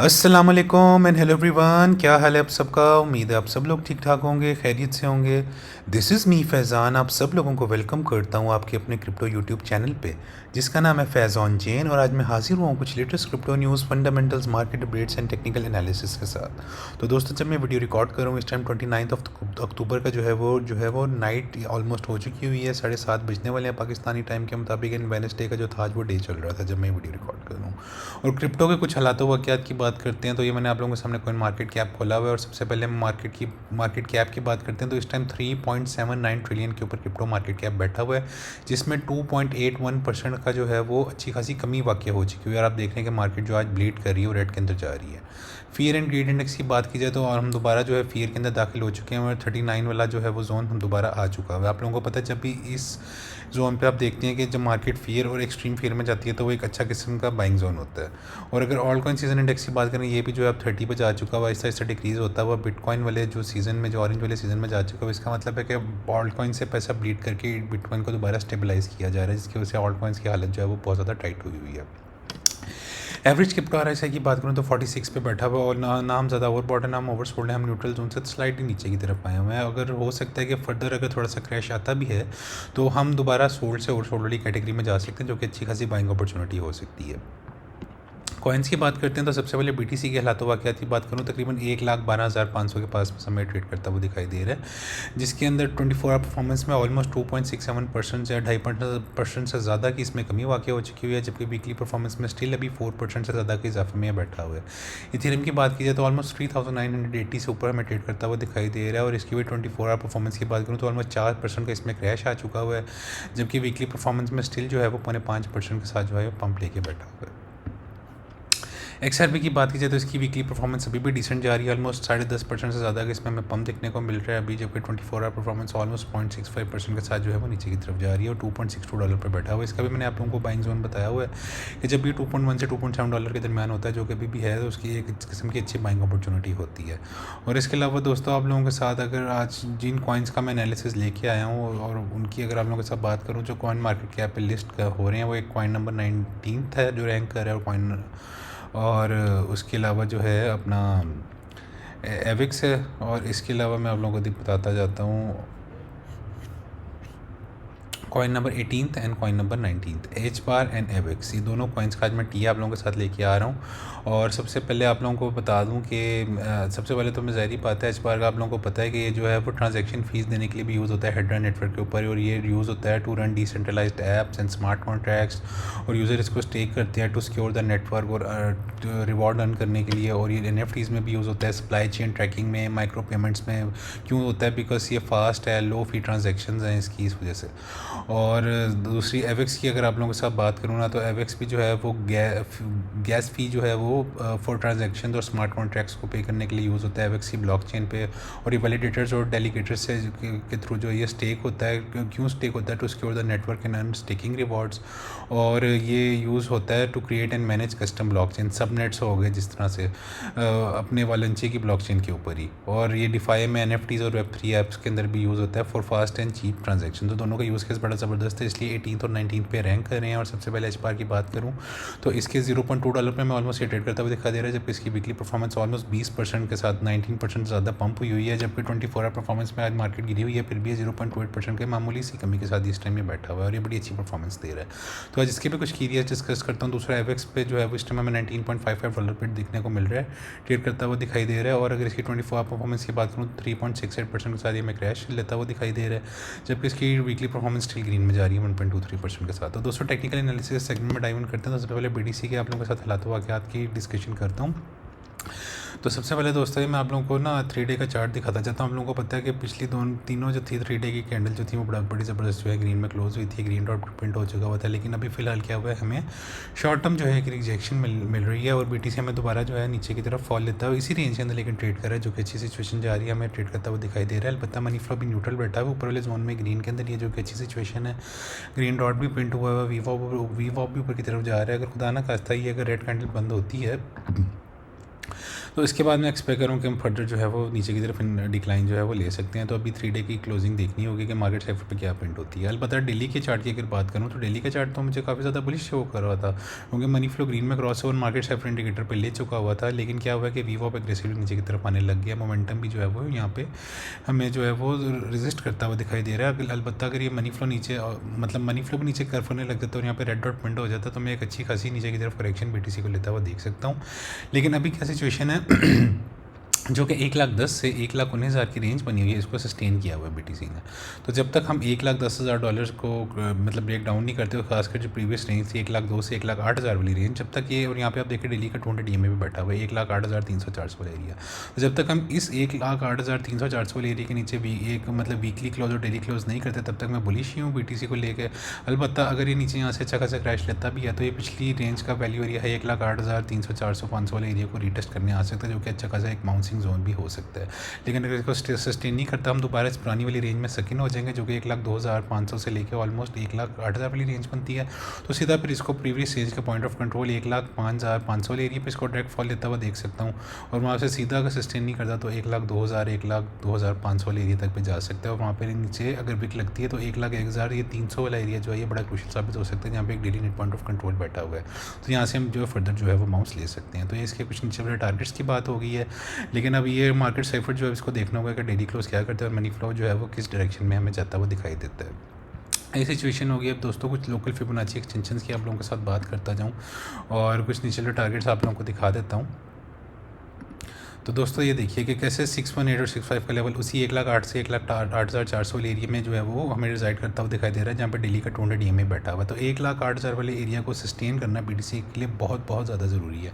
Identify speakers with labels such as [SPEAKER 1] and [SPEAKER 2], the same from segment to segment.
[SPEAKER 1] अस्सलामुअलैकुम and hello everyone, क्या हाल है आप सबका। उम्मीद है आप सब लोग ठीक ठाक होंगे, खैरियत से होंगे। दिस इज़ मी फैज़ान, आप सब लोगों को वेलकम करता हूँ आपके अपने क्रिप्टो यूट्यूब चैनल पे, जिसका नाम है फैज़ॉन जैन। और आज मैं हाजिर हुआ हूँ कुछ latest crypto news, fundamentals, market updates and technical analysis के साथ। तो दोस्तों, जब मैं वीडियो रिकॉर्ड कर रहा हूँ इस टाइम 29 अक्टूबर का जो है वो नाइट ऑलमोस्ट हो चुकी हुई है, 7:30 बजने वाले हैं पाकिस्तानी टाइम के मुताबिक। इन वेडनेसडे का जो था आज वो डे चल रहा था जब मैं वीडियो रिकॉर्ड कर रहा हूँ। और क्रिप्टो के कुछ हालातों वाक़यात की बात करते हैं तो ये मैंने आप लोगों के सामने कॉइन मार्केट कैप खोला हुआ है। और सबसे पहले हम मार्केट कैप की बात करते हैं तो इस टाइम 3.79 ट्रिलियन के ऊपर क्रिप्टो मार्केट कैप बैठा हुआ है, जिसमें 2.81% का जो है वो अच्छी खासी कमी वाक़या हो चुकी है। और आप देख रहे हैं कि मार्केट जो आज ब्लीड कर रही है और रेड के अंदर जा रही है। फियर एंड ग्रीड इंडेक्स की बात की जाए तो और हम दोबारा जो है फियर के अंदर दाखिल हो चुके हैं और 39 वाला जो है वो जोन हम दोबारा आ चुका है। आप लोगों को पता है, जब भी इस जोन पे आप देखते हैं कि जब मार्केट फियर और एक्सट्रीम फियर में जाती है तो वो एक अच्छा किस्म का बाइंग जोन होता है। और अगर ऑल कॉइन सीजन इंडेक्स की बात करें, ये भी जो है अब 30 पे जा चुका हुआ, आहिस्ता आहिस्ता डिक्रीज़ होता हुआ बिटकॉइन वाले जो सीज़न में, जो ऑरेंज वाले सीज़न में जा चुका है। इसका मतलब है कि ऑल्ट कॉइन से पैसा ब्लीड करके बिटकॉइन को दोबारा स्टेबलाइज़ किया जा रहा है, जिसकी वजह से ऑल्ट कॉइन्स की हालत जो है वो बहुत ज़्यादा टाइट हुई हुई है। एवरेज क्रिप्टो आरएसआई की बात करूँ तो 46 पे बैठा हुआ और ना हम ज़्यादा ओवर बॉट है ना हम ओवर सोल्ड है, हम न्यूट्रल जोन से स्लाइडली नीचे की तरफ आए हुए हैं। अगर हो सकता है कि फर्दर अगर थोड़ा सा क्रैश आता भी है तो हम दोबारा सोल्ड से ओवर सोल्ड वाली कैटेगरी में जा सकते हैं, जो कि अच्छी खासी बाइंग अपॉर्चुनिटी हो सकती है। कॉइन्स की बात करते हैं तो सबसे पहले बीटीसी के हालातों वाक़यात की बात करूँ, तकरीबन 1,12,500 के पास समय ट्रेड करता हुआ दिखाई दे रहा है, जिसके अंदर 24 आवर परफॉर्मेंस में ऑलमोस्ट 2.67% से 2.5% से ज़्यादा की इसमें कमी वाक़ हो चुकी हुई है, जबकि वीकली परफॉर्मेंस में स्टिल अभी 4% से ज़्यादा के इजाफे में बैठा हुआ है। इथेरियम की बात की जाए तो ऑलमोस्ट 3,980 से ऊपर हमें ट्रेड करता हुआ दिखाई दे रहा है। और इसकी भी 24 आवर परफॉर्मेंस की बात करूँ तो ऑलमोस्ट 4% का इसमें क्रैश आ चुका हुआ है, जबकि वीकली परफॉर्मेंस में स्टिल जो है वो 5.5% के साथ जो है पंप लेके बैठा हुआ है। एक्सआरपी की बात की जाए तो इसकी वीकली परफॉर्मेंस अभी भी डिसेंट जा रही है, ऑलमोस्ट 10.5% से ज़्यादा का इसमें हमें पम्प देखने को मिल रहा है अभी, जबकि 24 आवर परफॉर्मेंस ऑलमोस्ट 0.65% के साथ जो है वो नीचे की तरफ जा रही है और $2.62 पर बैठा हुआ है। इसका भी मैंने आप लोगों को बाइंग जोन बताया हुआ है कि जब भी 2.1 से $2.7 के दरमियान होता है, जो कि अभी भी है, तो उसकी एक किस्म की अच्छी बाइंग अपॉर्चुनिटी होती है। और इसके अलावा दोस्तों, आप लोगों के साथ अगर आज जिन कॉइन्स का मैं एनालिसिस लेके आया हूँ और उनकी अगर आप लोगों के साथ बात करूँ जो कॉइन मार्केट कैप पे लिस्ट हो रहे हैं, वो एक कॉइन नंबर 19 है जो रैंक कर रहा है, और उसके अलावा जो है अपना एविक्स है। और इसके अलावा मैं आप लोगों को बताता जाता हूँ coin number 18 and coin number 19 H bar and एविक्स, ये दोनों कॉइन्स का आज मैं टी आप लोगों के साथ लेके आ रहा हूँ। और सबसे पहले आप लोगों को बता दूं कि सबसे पहले तो मैं ज़ाहिर बात है, एच बार का आप लोगों को पता है कि ये जो है वो ट्रांजैक्शन फ़ीस देने के लिए भी यूज़ होता है हेड्रा नेटवर्क के ऊपर, और ये यूज़ होता है to run decentralized apps and smart contracts, और यूज़र इसको स्टेक करते हैं टू सिक्योर द नेटवर्क और रिवॉर्ड अर्न करने के लिए। और ये NFTs में भी यूज़ होता है सप्लाई चेन ट्रैकिंग में, माइक्रो पेमेंट्स में। क्यों होता है? बिकॉज ये फास्ट है, लो फी ट्रांजेक्शन हैं इसकी, इस वजह से। और दूसरी एविक्स की अगर आप लोगों के साथ बात करूँ ना, तो एविक्स भी जो है वो गैस फ़ी जो है वो फॉर ट्रांजैक्शन और स्मार्ट कॉन्ट्रैक्ट्स को पे करने के लिए यूज़ होता है एविक्स की ब्लॉकचेन पे। और ये वैलिडेटर्स और डेलीगेटर्स से के थ्रू जो ये स्टेक होता है, क्यों स्टेक होता है? To secure the network and earn staking rewards. और ये यूज़ होता है to create and manage custom blockchain, subnets हो गए जिस तरह से अपने वालंची की ब्लॉकचेन के ऊपर ही। और ये डिफाई में NFTs और Web3 ऐप्स के अंदर भी यूज़ होता है for fast and cheap transaction. तो दोनों का यूज़ केस बड़ा ज़बरदस्त है, इसलिए 18 और 19 पे रैंक कर रहे हैं। और सबसे पहले एच बार की बात करूँ तो इसके $0.2 पे मैं ऑलमोस्ट ये ट्रेड करता हुआ दिखा दे रहा है, जबकि इसकी वीकली परफॉर्मेंस ऑलमोस्ट 20% के साथ 19% ज़्यादा पंप हुई है, जबकि 24 आवर परफॉर्मेंस में आज मार्केट गिरी हुई है, फिर भी 0.28% के मामूली सी कमी के साथ इस टाइम में बैठा हुआ है और ये बड़ी अच्छी परफॉर्मेंस दे रहा है। तो आज इसके भी कुछ कीरियस डिस्कस करता हूँ। दूसरा एवेक्स पे जो है वो इस टाइम में $19.55 पे देखने को मिल रहा है, ट्रेड करता हुआ दिखाई दे रहा है। और अगर इसकी 24 आवर परफॉर्मेंस की बात करूँ तो 3.68% के साथ ये में क्रैश लेता हुआ दिखाई दे रहा है, जबकि इसकी वीकली परफॉर्मेंस स्टिल ग्रीन में जा रही है 1.23% के साथ। तो दोस्तों, टेक्निकल एनालिसिस सेगमेंट में डाइव इन करते हैं। तो सबसे पहले BTC के आप लोगों के साथ हालात वाक़यात की डिस्कशन करता हूँ। तो सबसे पहले दोस्तों, मैं आप लोगों को ना 3 डे का चार्ट दिखाता चाहता हूँ। आप लोगों को पता है कि पिछली तीनों जो थी 3 डे की कैंडल जो थी वो बड़ी ज़बरदस्त जो है ग्रीन में क्लोज हुई थी, ग्रीन डॉट प्रिंट हो चुका हुआ था। लेकिन अभी फ़िलहाल क्या हुआ है, हमें शॉर्ट टर्म जो है एक रिजेक्शन मिल रही है और BTC हमें दोबारा जो है नीचे की तरफ फॉल लेता है इसी रेंज के अंदर लेकिन ट्रेड कर रहा है, जो कि अच्छी सिचुएशन जा रही है, हमें ट्रेड करता हुआ दिखाई दे रहा है। अलबत्ता मनी फ्लो भी न्यूट्रल बैठा है ऊपर वाले जोन में ग्रीन के अंदर, ये जो कि अच्छी सिचुएशन है। ग्रीन डॉट भी प्रिंट हुआ है, वीवॉप भी ऊपर की तरफ जा रहा है। अगर खुदा ना खास्ता ये अगर रेड कैंडल बंद होती है तो इसके बाद मैं एक्सपेक्ट करूँ कि हम फर्दर जो है वो नीचे की तरफ डिक्लाइन जो है वो ले सकते हैं। तो अभी 3 डे की क्लोजिंग देखनी होगी कि मार्केट सेक्टर पे क्या प्रिंट होती है। अलबत्ता डेली के चार्ट की अगर बात करूँ तो डेली का चार्ट तो मुझे काफ़ी ज़्यादा बुलिश शो कर रहा था, क्योंकि मनी फ्लो ग्रीन में cross over market sector indicator पर ले चुका हुआ था। लेकिन क्या हुआ कि वीवॉप एग्रेसिवली नीचे की तरफ आने लग गया, मोमेंटम भी जो है वो यहाँ पे हमें जो है वो रेजिस्ट करता हुआ दिखाई दे रहा है। अलबत्ता अगर ये मनी फ्लो नीचे मतलब मनी फ्लो भी नीचे कर्व होने लग जाता है और यहाँ पे रेड डॉट प्रिंट हो जाता है, तो मैं एक अच्छी खासी नीचे की तरफ करेक्शन बीटीसी को लेता हुआ देख सकता हूँ। लेकिन अभी क्या सिचुएशन है जो कि 1,10,000 से 1,19,000 की रेंज बनी हुई है, इसको सस्टेन किया हुआ है बीटीसी ने। तो जब तक हम $1,10,000 को मतलब ब्रेक डाउन नहीं करते, खासकर जो प्रीवियस रेंज थी 1,02,000 से 1,08,000 वाली रेंज, जब तक ये, और यहाँ पे आप देखिए डेली का 200 DMA भी बैठा हुआ है 1,08,300-400 वाला एरिया। तो जब तक हम इस 1,08,300-400 वाले एरिया के नीचे भी एक मतलब वीकली क्लोज और डेली क्लोज नहीं करते, तब तक मैं बुलिश ही हूँ बीटीसी को लेकर। अलबत्ता अगर ये नीचे यहाँ से अच्छा खासा क्रैश लेता भी है, तो ये पिछली रेंज का वैल्यू एरिया है 1,08,300-400-500 वाले एरिया को रीटेस्ट करने आ सकता है, जो कि अच्छा खासा एक बाउंसिंग जोन भी हो सकता है। लेकिन अगर इसको सस्टेन नहीं करता, हम दोबारा इस पुरानी वाली रेंज में सकिन हो जाएंगे, जो कि 1,02,500 से लेकर ऑलमोस्ट 1,08,000 वाली रेंज बनती है। तो सीधा फिर इसको प्रीवियस रेंज का पॉइंट ऑफ कंट्रोल 1,05,500 वाले एरिया पे इसको डायरेक्ट फॉल लेता हुआ देख सकता हूँ। और वहाँ से सीधा अगर सस्टेन नहीं करता तो 1,02,000 1,02,500 वाले एरिया तक पे जा सकता है। और वहाँ पर नीचे अगर विक लगती है तो 1,01,000 ये 300 वाला एरिया जो है ये बड़ा क्रूशियल साबित हो सकता है, जहाँ पे एक daily net point of control बैठा हुआ है। तो यहाँ से हम जो है फर्दर जो है वो माउंस ले सकते हैं। तो ये इसके कुछ नीचे वाले टारगेट्स की बात हो गई है। लेकिन अब ये मार्केट साइफर जो है इसको देखना होगा कि डेली क्लोज क्या करते हैं और मनी फ्लो जो है वो किस डायरेक्शन में हमें जाता हुआ दिखाई देता है। ये सिचुएशन होगी। अब दोस्तों कुछ लोकल फिबोनाची एक्सटेंशंस की आप लोगों के साथ बात करता जाऊँ और कुछ निचले टारगेट्स आप लोगों को दिखा देता हूँ। तो दोस्तों ये देखिए कि कैसे 618 और 65 का लेवल उसी 1,08,000 से 1,08,400 वाले एरिया में जो है वो हमें रिजाइड करता हुआ दिखाई दे रहा है, जहाँ पे डेली का 200 DMA बैठा हुआ है। तो 1,08,000 वाले एरिया को सस्टेन करना बीटीसी के लिए बहुत बहुत ज़्यादा ज़रूरी है।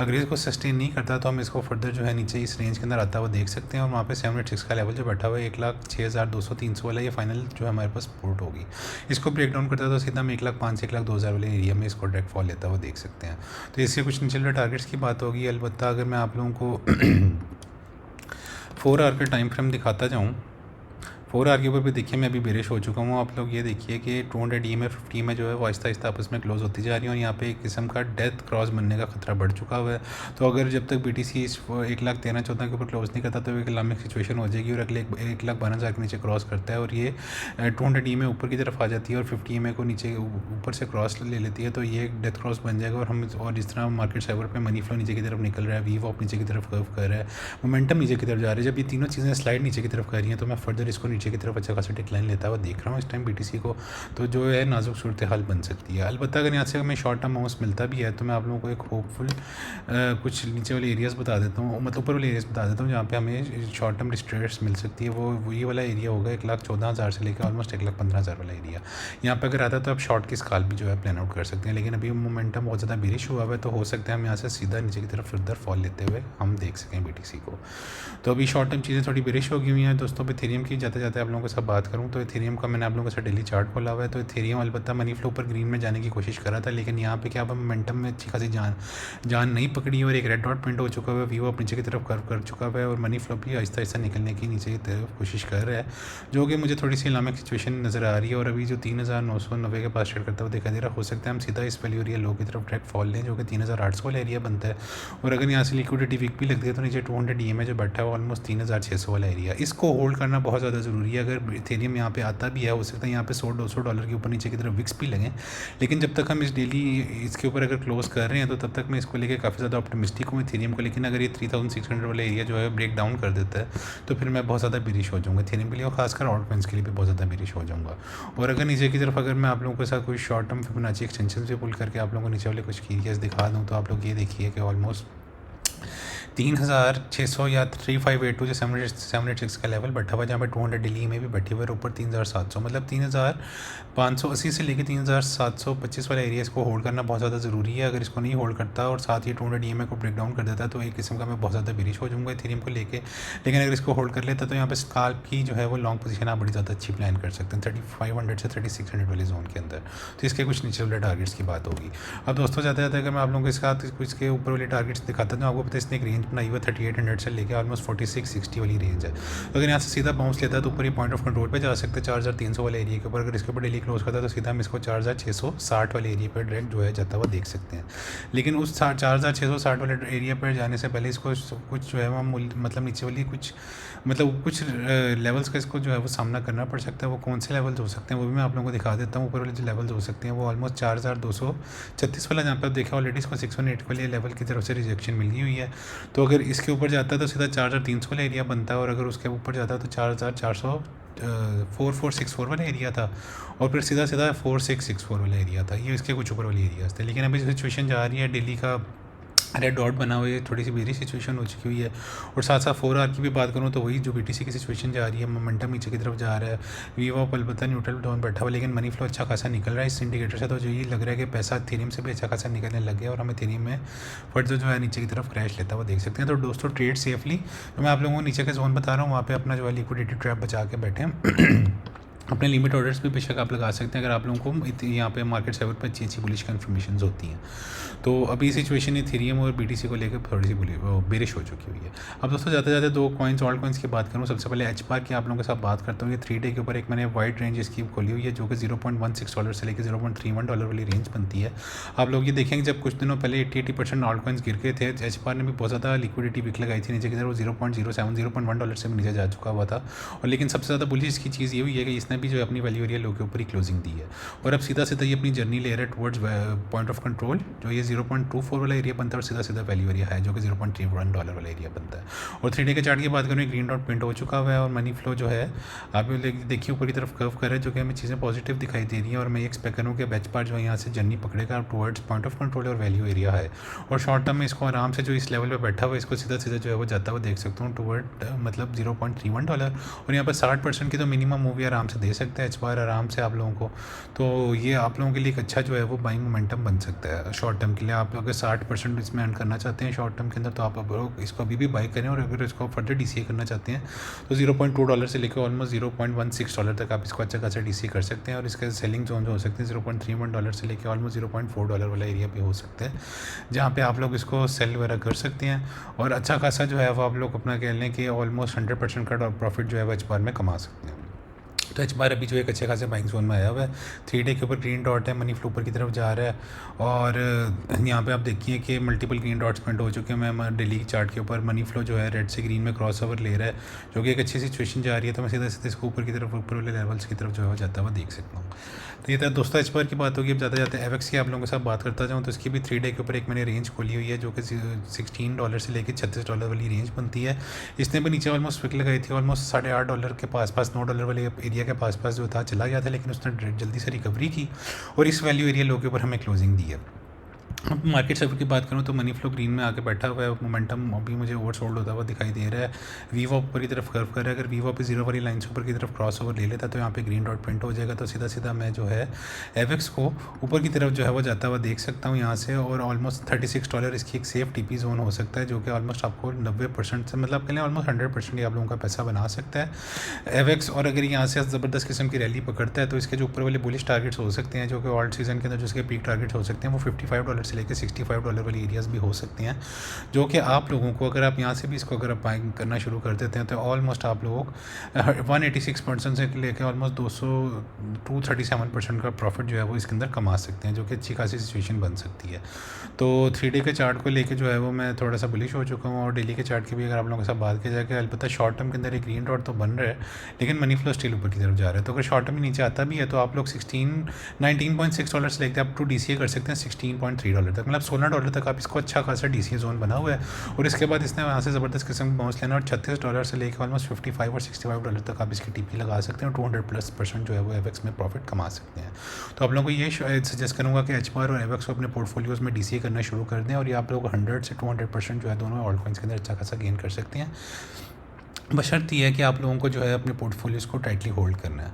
[SPEAKER 1] अगर इसको सस्टेन नहीं करता तो हम इसको फर्दर जो है नीचे इस रेंज के अंदर आता हुआ देख सकते हैं। और वहाँ पे 786 का लेवल जो बैठा हुआ है 1,06,200-300 वाला, ये फाइनल जो है हमारे पास सपोर्ट होगी। इसको ब्रेक डाउन करता है तो सीधा हम 1,05,000 से 1,02,000 वाले एरिया में इसको डायरेक्ट फॉल लेता हुआ देख सकते हैं। तो इससे कुछ निचले टारगेट्स की बात होगी। अलबत्ता अगर मैं आप लोगों को 4 आवर का टाइम फ्रेम दिखाता जाऊँ, 4 आवर के ऊपर भी देखिए मैं अभी बेरिश हो चुका हूँ। आप लोग ये देखिए कि 200 DMA 50 में जो है वो आहिस्ता आहिस्ता आपस में क्लोज होती जा रही है और यहाँ पे एक किस्म का डेथ क्रॉस बनने का खतरा बढ़ चुका हुआ है। तो अगर जब तक बीटीसी इस 1,13,14 के ऊपर क्लोज नहीं करता तो एक इकनॉमिक सिचुएशन हो जाएगी और अगले 1,12,000 के नीचे क्रॉस करता है और ये 200 DMA ऊपर की तरफ आ जाती है और 50 EMA को नीचे ऊपर से क्रॉस ले लेती है, तो ये एक डेथ क्रॉस बन जाएगा। और जिस तरह मार्केट साइबर पर मनी फ्लो नीचे की तरफ निकल रहा है, वीवॉप नीचे की तरफ कर्व कर रहा है, मोमेंटम नीचे की तरफ जा रही है, जब ये तीनों चीज़ें स्लाइड नीचे की तरफ कर रही हैं तो मैं फर्दर इसको नीचे की तरफ अच्छा खासा डिक्लाइन लेता हुआ देख रहा हूँ इस टाइम बीटीसी को। तो जो है नाजुक सूरत हाल बन सकती है। अलबत्ता अगर यहाँ से हमें शॉर्ट टर्म माउंस मिलता भी है तो मैं आप लोगों को एक होपफुल कुछ नीचे वाले एरियाज़ बता देता हूँ, मतलब ऊपर वाले एरियाज़ बता देता हूँ जहाँ पे हमें शॉर्ट टर्म रिस्ट्रेट्स मिल सकती है। वो ये वाला एरिया होगा 1,14,000 से लेकर ऑलमोस्ट 1,15,000 वाला एरिया। यहाँ पर अगर आता है तो आप शॉर्ट की स्काल भी जो है प्लान आउट कर सकते हैं। लेकिन अभी मोमेंटम बहुत ज़्यादा बेरिश हुआ है तो हो सकता है हम यहाँ से सीधा नीचे की तरफ फर्दर फॉल लेते हुए हम देख सकें बीटीसी को। तो अभी शॉर्ट टर्म चीज़ें थोड़ी बेरिश हो गई हुई हैं दोस्तों। इथेरियम की जाते जाते आप लोगों के साथ बात करूँ तो इथेरियम का मैंने आप लोगों के साथ डेली चार्ट खोला हुआ है। तो इथेरियम अलबत्ता मनी फ्लो पर ग्रीन में जाने की कोशिश करा था, लेकिन यहाँ पे क्या अब मोमेंटम में अच्छी खासी जान नहीं पकड़ी और एक रेड डॉट प्रिंट हो चुका है, वीवो नीचे की तरफ कर्व कर चुका है और मनी फ्लो भी आहिस्ता आहिस्ता निकलने की नीचे की तरफ कोशिश कर रहा है, जो कि मुझे थोड़ी सी इलामिक सिचुएशन नज़र आ रही है। और अभी जो 3,990 के पास ट्रेड करता हुआ दिखाई दे रहा, हो सकता है हम सीधा इस वैल्यू एरिया लो की तरफ डायरेक्ट फॉल लें, जो कि 3,800 वाला एरिया बनता है। और अगर यहाँ से लिक्विडिटी वीक भी लगती है तो नीचे 200 DMA जो बैठा है ऑलमोस्ट 3,600 वाला एरिया, इसको होल्ड करना बहुत ज़्यादा ज़रूरी है। अगर इथेरियम यहाँ पे आता भी है, हो सकता है यहाँ पे $100-200 के ऊपर नीचे की तरफ विक्स भी लगें, लेकिन जब तक हम इस डेली इसके ऊपर अगर क्लोज कर रहे हैं तो तब तक मैं इसको लेके काफ़ी ज़्यादा ऑप्टिमिस्टिक हूँ इथेरियम को। लेकिन अगर ये 3,600 वाला एरिया जो है ब्रेक डाउन कर देता है तो फिर मैं बहुत ज़्यादा बेरिश हो जाऊँगा इथेरियम के लिए और खासकर आउट कॉइन्स के लिए भी बहुत ज़्यादा बेरिश हो जाऊँगा। और अगर नीचे की तरफ अगर मैं आप लोगों के साथ कोई शॉर्ट टर्म फिबोनाची एक्सटेंशन से पुल करके आप लोगों को नीचे वाले कुछ एरियाज दिखा दूँ, तो आप लोग ये देखिए कि ऑलमोस्ट 3,600 या 3,582 जो 786 का लेवल बैठा हुआ है, जहाँ पे 200 डेली में भी बैठी हुई है, ऊपर 3,700 मतलब 3,580 से लेकर 3,725 वाला एरिया इसको होल्ड करना बहुत ज़्यादा ज़रूरी है। अगर इसको नहीं होल्ड करता और साथ ही 200 DMA को ब्रेक डाउन कर देता तो एक किस्म का मैं बहुत ज़्यादा बेरिश हो जाऊँगा इथेरियम को लेके। लेकिन अगर इसको होल्ड कर लेता तो यहाँ पे स्काल्प की जो है वो लॉन्ग पोजीशन आप बड़ी ज़्यादा अच्छी प्लान कर सकते हैं 3,500 से 3,600 वाले जोन के अंदर। तो इसके कुछ नीचे वाले टारगेट्स की बात होगी। अब दोस्तों जाते जाते अगर मैं आप लोगों के साथ कुछ के ऊपर वाले टारगेट्स दिखाता हूँ, आपको पता है इसने एक रेंज रेंज बनाई हुई है 3800 से लेकर ऑलमोस्ट 4660 वाली रेंज है। तो अगर यहाँ से सीधा बाउंस लेता है तो ऊपर ही पॉइंट ऑफ कंट्रोल पे जा सकते हैं 4300 वाले एरिया के ऊपर। अगर इसके ऊपर डेली क्लोज करता है तो सीधा हम इसको 4660 वाले एरिया पर डायरेक्ट जो है जाता हुआ देख सकते हैं। लेकिन उस 4660 वाले एरिया पर जाने से पहले इसको कुछ जो है वो मतलब नीचे वाली कुछ लेवल्स का इसको जो है वो सामना करना पड़ सकता है। वो कौन से लेवल्स हो सकते हैं वो भी मैं आप लोगों को दिखा देता हूँ। ऊपर वाले जो लेवल्स हो सकते हैं वो ऑलमोस्ट 4236 वाला, जहाँ पर देखा ऑलरेडी इसको 618 वाले लेवल की तरफ से रिजेक्शन मिली हुई है। तो अगर इसके ऊपर जाता है तो सीधा 4300 वाला एरिया बनता है, और अगर उसके ऊपर जाता है तो 4400 4464 वाला एरिया था, और फिर सीधा 4664 वाला एरिया था। ये इसके कुछ ऊपर वाली एरियाज थे। लेकिन अभी जो सिचुएशन जा रही है दिल्ली का रेड डॉट बना हुआ है, थोड़ी सी मेरी सिचुएशन हो चुकी हुई है। और साथ साथ 4 आवर की भी बात करूँ तो वही जो बीटीसी की सिचुएशन जा रही है, मोमेंटम नीचे की तरफ जा रहा है। वीवो अलबत्ता न्यूट्रल डाउन बैठा हुआ, लेकिन मनी फ्लो अच्छा खासा निकल रहा है इस इंडिकेटर से। तो जो ये लग रहा है कि पैसा थीरियम से भी अच्छा खासा निकलने लग गया, और हमें थीरियम में फर्द जो है नीचे की तरफ क्रैश लेता हुआ देख सकते हैं। तो दोस्तों ट्रेड सेफली, तो मैं आप लोगों को नीचे के जोन बता रहा हूँ, वहाँ पर अपना जो है लिक्विडिटी ट्रैप बचा के बैठे अपने लिमिट ऑर्डर्स भी बेशक आप लगा सकते हैं अगर आप लोगों को यहाँ पे मार्केट सेवर पर अच्छी बुलिश कन्फर्मेशन होती हैं। तो अभी सिचुएशन इथेरियम और बीटीसी को लेकर थोड़ी सी बेरिश हो चुकी हुई है। अब दोस्तों जाते जाते दो कॉइन्स ऑल्ट कॉइन्स की बात करूँ, सबसे पहले एच बार की आप लोगों के साथ बात करता हूँ। ये 3 डे के ऊपर एक मैंने वाइड रेंज इसकी खोली हुई है जो कि $0.16 से लेकर $0.31 वाली रेंज बनती है। आप लोग ये देखेंगे जब कुछ दिनों पहले 80% ऑल्ट कॉइन्स गिर गए थे, एच बार ने भी बहुत ज़्यादा लिक्विडिटी विक लगाई थी नीचे की तरफ, वो $0.07 से भी नीचे जा चुका हुआ था। और लेकिन सबसे ज़्यादा बुलिश इसकी चीज़ ये हुई है कि इसने भी जो अपनी वैल्यू लो के ऊपर ही क्लोजिंग दी है, और अब सीधा सीधा ये अपनी जर्नी ले रहा है टुवर्ड्स पॉइंट ऑफ कंट्रोल, जो ये 0.24 वाला एरिया बनता है, और सीधा सीधा वैल्यू एरिया है जो कि $0.31 वाला एरिया बनता है। और 3 डे के चार्ट की बात करें, ग्रीन डॉट प्रिंट हो चुका हुआ है, और मनी फ्लो जो है आप देखिए ऊपर की तरफ कर्व कर रहा है, जो कि हमें चीज़ें पॉजिटिव दिखाई दे रही हैं। और मैं एक्सपेक्ट करूँ कि बेच पार जो है यहाँ से जर्नी पकड़ेगा टुवर्ड्स पॉइंट ऑफ कंट्रोल और वैल्यू एरिया है। और शॉर्ट टर्म में इसको आराम से जो इस लेवल पर बैठा हुआ है इसको सीधा सीधा जो है वो जाता हुआ देख सकता हूँ टुवर्ड मतलब $0.31। और यहाँ पर 60% की तो मिनिमम मूवी आराम से दे सकते हैं एच बार आराम से आप लोगों को। तो ये आप लोगों के लिए एक अच्छा जो है वो बाइंग मोमेंटम बन सकता है शॉर्ट टर्म के लिए। आप अगर 60% इसमें अर्न करना चाहते हैं शॉर्ट टर्म के अंदर, तो आप इसको अभी भी बाई करें। और अगर इसको फर्दर डीसीए करना चाहते हैं तो $0.2 से लेकर ऑलमोस्ट $0.16 तक आप इसको अच्छा खासा डीसीए कर सकते हैं। और इसके सेलिंग जोन जो हो सकते हैं $0.31 से लेकर ऑलमोस्ट $0.4 वाला एरिया भी हो सकता है, जहाँ पे आप लोग इसको सेल वगैरह कर सकते हैं। और अच्छा खासा जो है वो आप लोग अपना कह लें कि ऑलमोस्ट 100% का प्रॉफिट जो है वो एच बार में कमा सकते हैं। तो एच बार अभी जो एक अच्छे खासे बाइंग जोन में आया हुआ है। 3 डे के ऊपर ग्रीन डॉट है, मनी फ्लो ऊपर की तरफ जा रहा है। और यहाँ पे आप देखिए कि मल्टीपल ग्रीन डॉट्स पॉइंट हो चुके हैं। मैं डेली की चार्ट के ऊपर मनी फ्लो जो है रेड से ग्रीन में क्रॉस ओवर ले रहा है, जो कि एक अच्छी सिचुएशन जा रही है। तो मैं सीधा सीधा इसको ऊपर की तरफ ऊपर वाले लेवल्स की तरफ जो है जाता हुआ देख सकता हूँ। तो ये था दोस्तों एच बार की बात होगी। अब जाते जाते एवेक्स की आप लोगों के साथ बात करता जाऊँ, तो इसकी भी 3 डे के ऊपर एक मैंने रेंज खोली हुई है जो कि $16 से लेकर $36 वाली रेंज बनती है। इसने भी नीचे ऑलमोस्ट विक लगाई थी, ऑलमोस्ट $8.5 के पास $9 वाले एरिया के पास जो था चला गया था, लेकिन उसने जल्दी से रिकवरी की और इस वैल्यू एरिया लो के ऊपर हमें क्लोजिंग दी है। अब मार्केट सेवर की बात करूँ तो मनी फ्लो ग्रीन में आके बैठा हुआ है, मोमेंटम अभी मुझे ओवर सोल्ड होता हुआ दिखाई दे रहा है। वीवो ऊपर की तरफ कर्व कर रहा है, अगर वीवो पे 0 वाली लाइन से ऊपर की तरफ क्रॉस ओवर ले लेता तो यहाँ पे ग्रीन डॉट प्रिंट हो जाएगा। तो सीधा सीधा मैं जो है एवेक्स को ऊपर की तरफ जो है वो जाता हुआ देख सकता हूँ यहाँ से। और ऑलमोस्ट $36 इसकी एक सेफ टीपी जोन हो सकता है, जो कि ऑलमोस्ट आपको 90% से मतलब कहें ऑलमोस्ट 100% आप लोगों का पैसा बना सकता है एवेक्स। और अगर यहाँ से ज़बरदस्त किस्म की रैली पकड़ता है तो इसके जो ऊपर वाले बुलिश टारगेट्स हो सकते हैं, जो कि ऑल्ट सीजन के अंदर जो इसके पीक टारगेट्स हो सकते हैं, वो $55 से लेकर $65 वाली एरियाज़ भी हो सकते हैं, जो कि आप लोगों को अगर आप यहाँ से भी इसको अगर आप बाइंग करना शुरू कर देते हैं तो ऑलमोस्ट आप लोग 186% से लेकर ऑलमोस्ट 237% का प्रॉफिट जो है वो इसके अंदर कमा सकते हैं, जो कि अच्छी खासी सिचुएशन बन सकती है। तो 3 डे के चार्ट को लेके जो है वो मैं थोड़ा सा बुलिश हो चुका हूँ। और डेली के चार्ट की भी अगर आप लोगों के साथ बात की जाए कि अलबत्ता शॉर्ट टर्म के अंदर एक ग्रीन डॉट तो बन रहा है, लेकिन मनी फ्लो स्टिल ऊपर की तरफ जा रहा है। तो अगर शॉर्ट टर्म ही नीचे आता भी है तो आप लोग $19.6 से लेकर आप टू डीसीए कर सकते हैं $16.3 तक, मतलब $16 तक आप इसको अच्छा खासा डीसीए जोन बना हुआ है। और इसके बाद इसने वहाँ से ज़बरदस्त किस्म का बाउंस लेना और $36 से लेकर ऑलमोस्ट $55 और $65 तक आप इसकी टीपी लगा सकते हैं और 200+% जो है वो एवेक्स में प्रॉफिट कमा सकते हैं। तो आप लोगों को ये सजेस्ट करूँगा कि एच बार और एवेक्स को अपने पोर्टफोलियोज़ में डीसीए करना शुरू कर दें, और ये आप लोग 100 से 200% जो है दोनों ऑल्ट कॉइन्स के अंदर अच्छा खासा गेन कर सकते हैं। बशर्त ये है कि आप लोगों को जो है अपने पोर्टफोलियोज़ को टाइटली होल्ड करना है।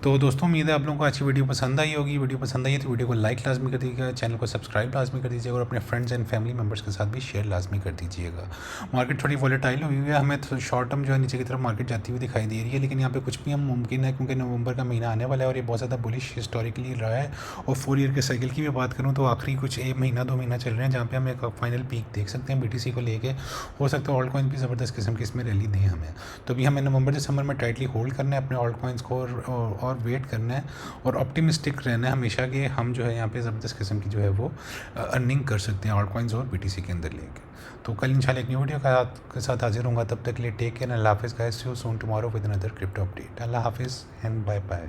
[SPEAKER 1] तो दोस्तों उम्मीद है आप लोगों को अच्छी वीडियो पसंद आई होगी। वीडियो पसंद आई है तो वीडियो को लाइक लाजमी कर दीजिएगा, चैनल को सब्सक्राइब लाजमी कर दीजिएगा और अपने फ्रेंड्स एंड फैमिली मेम्बर्स के साथ भी शेयर लाजमी कर दीजिएगा। मार्केट थोड़ी वॉलेटाइल हुई है, हमें तो शॉर्ट टर्म जो है नीचे की तरफ मार्केट जाती हुई दिखाई दे रही है, लेकिन यहाँ पे कुछ भी हम मुमकिन है क्योंकि नवंबर का महीना आने वाला है और ये बहुत ज़्यादा बुलिश हिस्टोरिकली रहा है। और 4 ईयर के साइकिल की भी बात करूँ तो आखिरी कुछ 1 महीना 2 महीना चल रहे हैं जहाँ पे हम एक फाइनल पीक देख सकते हैं BTC को लेके। हो सकता है ऑल्ट कॉइन भी ज़बरदस्त किस्म की इसमें रैली दें हमें। तो अभी हमें नवंबर दिसंबर में टाइटली होल्ड करना है अपने ऑल्ट कॉइन्स को और वेट करना है और ऑप्टिमिस्टिक रहना है हमेशा कि हम जो है यहाँ पे ज़बरदस्त किस्म की जो है वो अर्निंग कर सकते हैं ऑल्ट कॉइन्स और BTC के अंदर लेके। तो कल इंशाल्लाह एक न्यू वीडियो के साथ हाजिर होऊंगा। तब तक के लिए टेक केयर, अल्लाह हाफिज़ guys, see you soon tomorrow with another crypto update. अल्लाह हाफिज़ एंड बाय बाय।